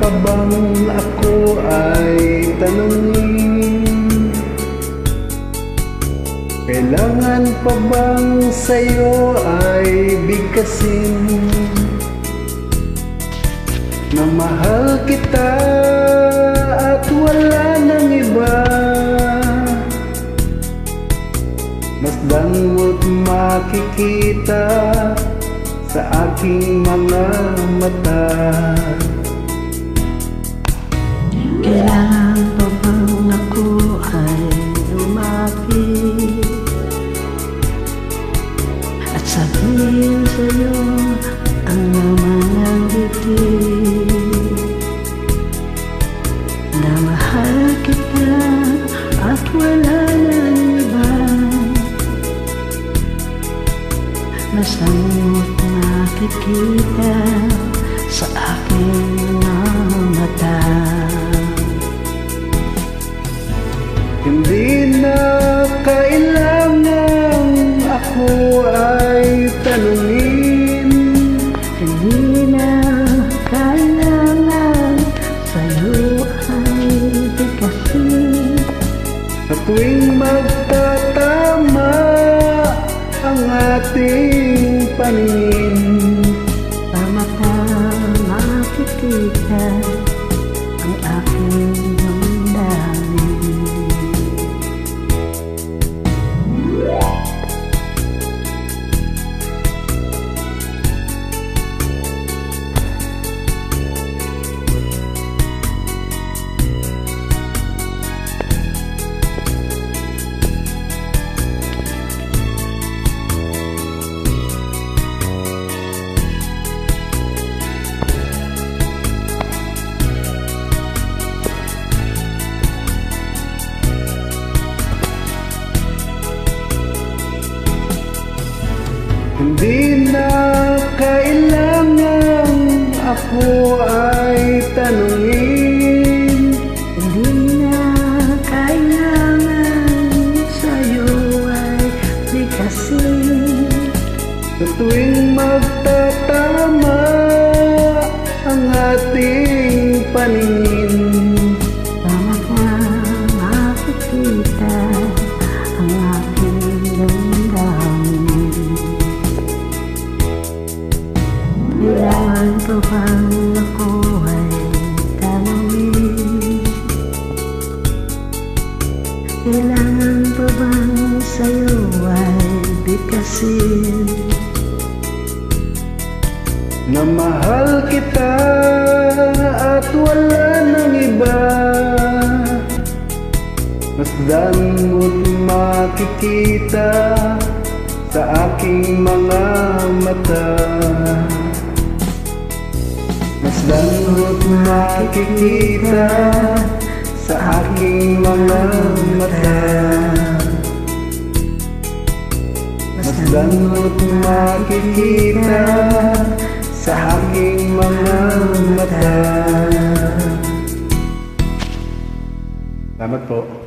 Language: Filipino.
pa bang ako ay tanungin? Kailangan pa bang sa'yo ay bigkasin na mahal kita at wala nang iba? Masdan mo't makikita sa aking mga mata. Kailangan pa bang ako ay lumapit at sabihin sa'yo ang laman ng bibig na mahal kita at wala nang iba? Nasaan mo't makikita sa aking mga mata? Hindi na kailangan ako ay tanungin. Hindi na kailangan sa'yo ay bigkasin. Sa tuwing magtatama ang ating paningin, Sa mata makikita ang aking damdamin. hindi na kailangan ako ay tanungin. Hindi na kailangan sa'yo ay bigkasin. Sa tuwing magtatama ang ating paningin, Sa mata makikita ang aking damdamin. Kailangan ko bang ako ay tanungin? Kailangan pa bang sa'yo ay bigkasin? na mahal kita at wala nang iba? Masdan mo't makikita sa aking mga mata. Masdan mo't makikita sa aking mga mata. Masdan mo't makikita sa aking mga mata. Salamat po.